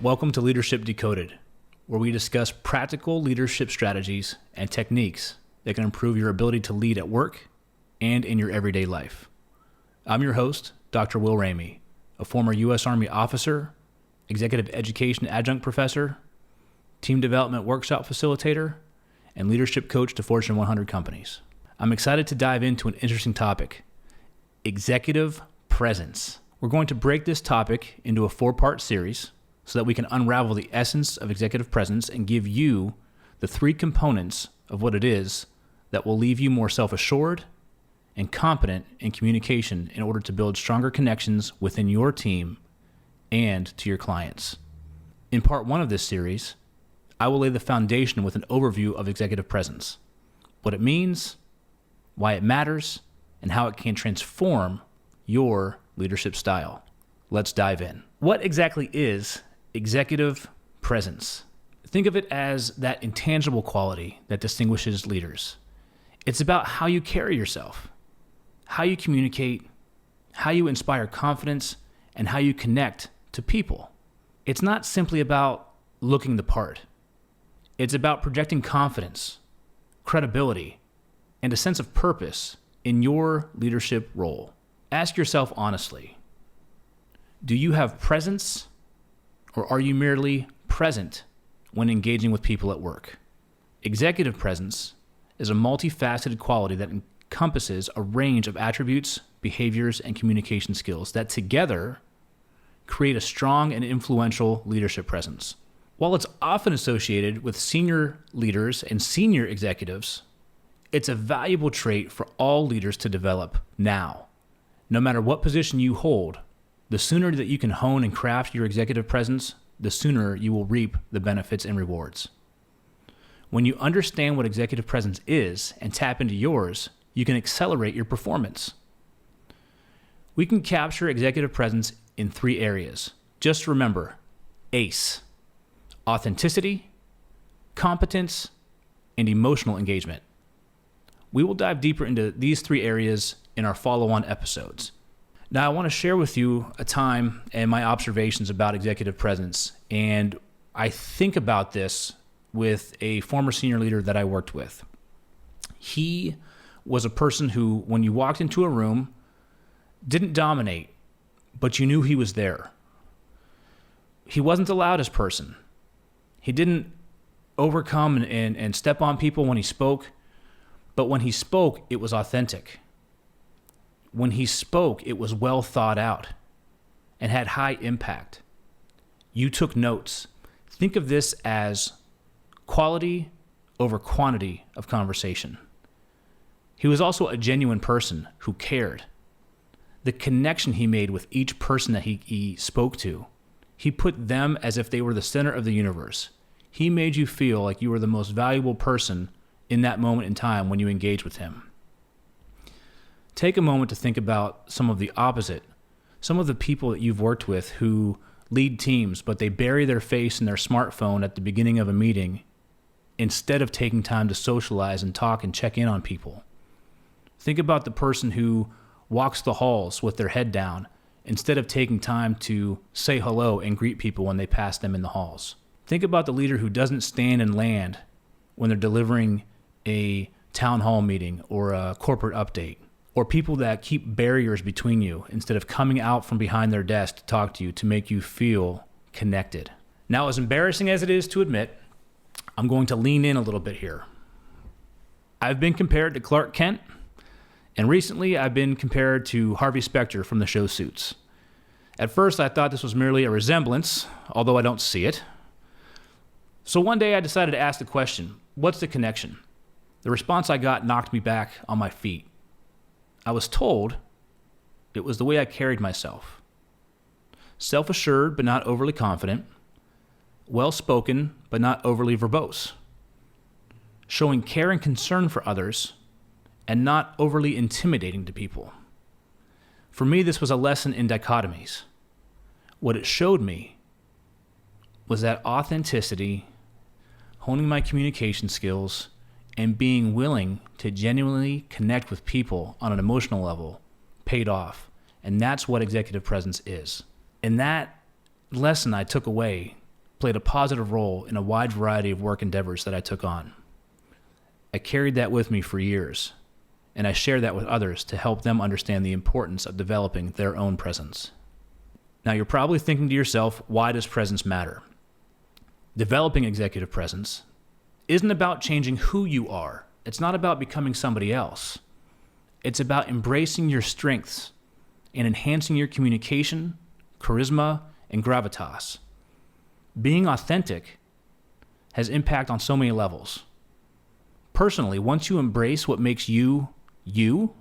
Welcome to Leadership Decoded, where we discuss practical leadership strategies and techniques that can improve your ability to lead at work and in your everyday life. I'm your host, Dr. Will Ramey, a former U.S. Army officer, Executive Education Adjunct Professor, Team Development Workshop Facilitator, and Leadership Coach to Fortune 100 companies. I'm excited to dive into an interesting topic, executive presence. We're going to break this topic into a 4-part series so that we can unravel the essence of executive presence and give you the 3 components of what it is that will leave you more self-assured and competent in communication in order to build stronger connections within your team and to your clients. In part 1 of this series, I will lay the foundation with an overview of executive presence, what it means, why it matters, and how it can transform your leadership style. Let's dive in. What exactly is executive presence? Think of it as that intangible quality that distinguishes leaders. It's about how you carry yourself, how you communicate, how you inspire confidence, and how you connect to people. It's not simply about looking the part. It's about projecting confidence, credibility, and a sense of purpose in your leadership role. Ask yourself honestly, do you have presence, or are you merely present when engaging with people at work? Executive presence is a multifaceted quality that encompasses a range of attributes, behaviors, and communication skills that together create a strong and influential leadership presence. While it's often associated with senior leaders and senior executives, it's a valuable trait for all leaders to develop now. No matter what position you hold, the sooner that you can hone and craft your executive presence, the sooner you will reap the benefits and rewards. When you understand what executive presence is and tap into yours, you can accelerate your performance. We can capture executive presence in 3 areas. Just remember, ACE: authenticity, competence, and emotional engagement. We will dive deeper into these 3 areas in our follow-on episodes. Now, I want to share with you a time and my observations about executive presence. And I think about this with a former senior leader that I worked with. He was a person who, when you walked into a room, didn't dominate, but you knew he was there. He wasn't the loudest person. He didn't overcome and step on people when he spoke, but when he spoke, it was authentic. When he spoke, it was well thought out and had high impact. You took notes. Think of this as quality over quantity of conversation. He was also a genuine person who cared. The connection he made with each person that he spoke to, he put them as if they were the center of the universe. He made you feel like you were the most valuable person in that moment in time when you engage with him. Take a moment to think about some of the opposite, some of the people that you've worked with who lead teams, but they bury their face in their smartphone at the beginning of a meeting instead of taking time to socialize and talk and check in on people. Think about the person who walks the halls with their head down instead of taking time to say hello and greet people when they pass them in the halls. Think about the leader who doesn't stand and land when they're delivering a town hall meeting or a corporate update, or people that keep barriers between you instead of coming out from behind their desk to talk to you to make you feel connected. Now, as embarrassing as it is to admit, I'm going to lean in a little bit here. I've been compared to Clark Kent, and recently I've been compared to Harvey Specter from the show Suits. At first, I thought this was merely a resemblance, although I don't see it. So one day I decided to ask the question, what's the connection? The response I got knocked me back on my feet. I was told it was the way I carried myself. Self-assured but not overly confident, well-spoken but not overly verbose, showing care and concern for others and not overly intimidating to people. For me, this was a lesson in dichotomies. What it showed me was that authenticity, honing my communication skills, and being willing to genuinely connect with people on an emotional level paid off. And that's what executive presence is. And that lesson I took away played a positive role in a wide variety of work endeavors that I took on. I carried that with me for years, and I share that with others to help them understand the importance of developing their own presence. Now, you're probably thinking to yourself, why does presence matter? Developing executive presence isn't about changing who you are. It's not about becoming somebody else. It's about embracing your strengths and enhancing your communication, charisma, and gravitas. Being authentic has impact on so many levels. Personally, once you embrace what makes you, your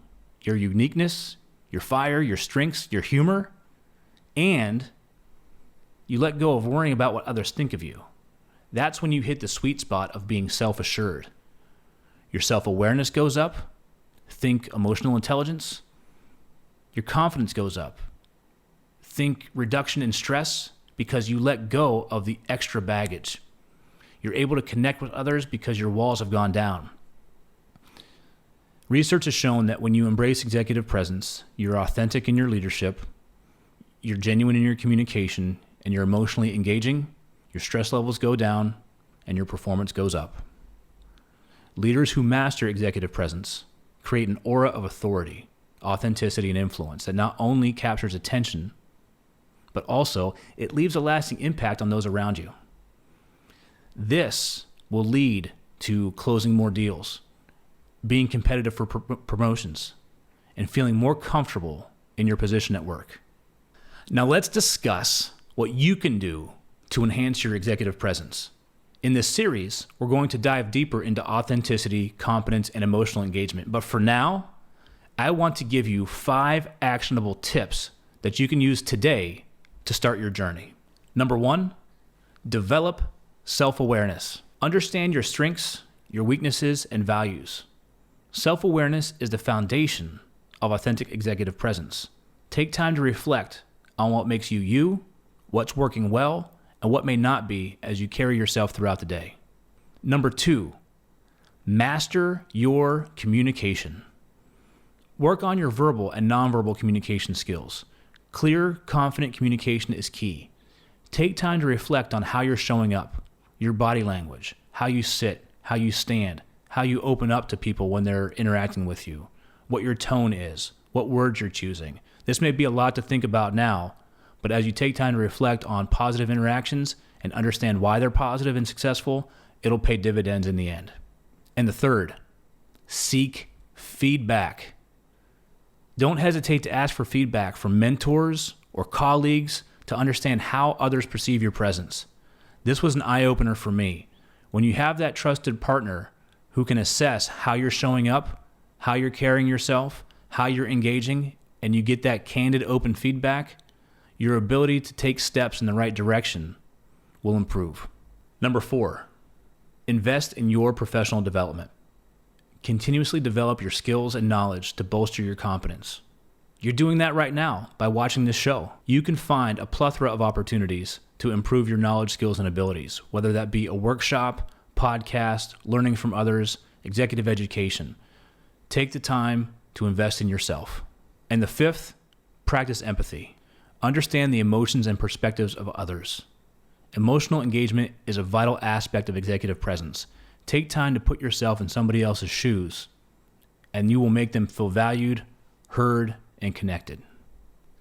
uniqueness, your fire, your strengths, your humor, and you let go of worrying about what others think of you, that's when you hit the sweet spot of being self-assured. Your self-awareness goes up. Think emotional intelligence. Your confidence goes up. Think reduction in stress because you let go of the extra baggage. You're able to connect with others because your walls have gone down. Research has shown that when you embrace executive presence, you're authentic in your leadership, you're genuine in your communication, and you're emotionally engaging, your stress levels go down, and your performance goes up. Leaders who master executive presence create an aura of authority, authenticity, and influence that not only captures attention, but also it leaves a lasting impact on those around you. This will lead to closing more deals, being competitive for promotions, and feeling more comfortable in your position at work. Now let's discuss what you can do to enhance your executive presence. In this series, we're going to dive deeper into authenticity, competence, and emotional engagement. But for now, I want to give you 5 actionable tips that you can use today to start your journey. Number 1, develop self-awareness. Understand your strengths, your weaknesses, and values. Self-awareness is the foundation of authentic executive presence. Take time to reflect on what makes you, what's working well, and what may not be as you carry yourself throughout the day. Number 2, master your communication. Work on your verbal and nonverbal communication skills. Clear, confident communication is key. Take time to reflect on how you're showing up, your body language, how you sit, how you stand, how you open up to people when they're interacting with you, what your tone is, what words you're choosing. This may be a lot to think about now, but as you take time to reflect on positive interactions and understand why they're positive and successful, it'll pay dividends in the end. And the third, seek feedback. Don't hesitate to ask for feedback from mentors or colleagues to understand how others perceive your presence. This was an eye-opener for me. When you have that trusted partner who can assess how you're showing up, how you're carrying yourself, how you're engaging, and you get that candid, open feedback, your ability to take steps in the right direction will improve. Number 4, invest in your professional development. Continuously develop your skills and knowledge to bolster your competence. You're doing that right now by watching this show. You can find a plethora of opportunities to improve your knowledge, skills, and abilities, whether that be a workshop, podcast, learning from others, executive education. Take the time to invest in yourself. And the 5th, practice empathy. Understand the emotions and perspectives of others. Emotional engagement is a vital aspect of executive presence. Take time to put yourself in somebody else's shoes, and you will make them feel valued, heard, and connected.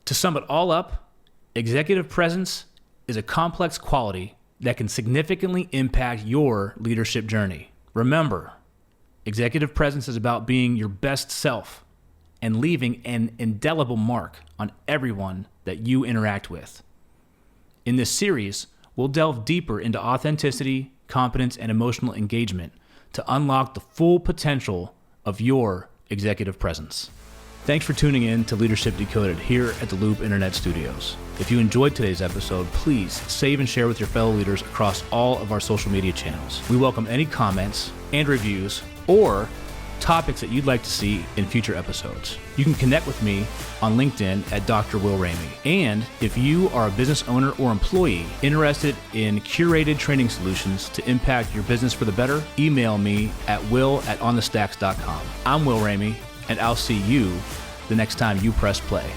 To sum it all up, executive presence is a complex quality that can significantly impact your leadership journey. Remember, executive presence is about being your best self and leaving an indelible mark on everyone that you interact with. In this series, we'll delve deeper into authenticity, competence, and emotional engagement to unlock the full potential of your executive presence. Thanks for tuning in to Leadership Decoded here at the Loop Internet Studios. If you enjoyed today's episode, please save and share with your fellow leaders across all of our social media channels. We welcome any comments and reviews or topics that you'd like to see in future episodes. You can connect with me on LinkedIn at Dr. Will Ramey. And if you are a business owner or employee interested in curated training solutions to impact your business for the better, email me at will@onthestacks.com. I'm Will Ramey, and I'll see you the next time you press play.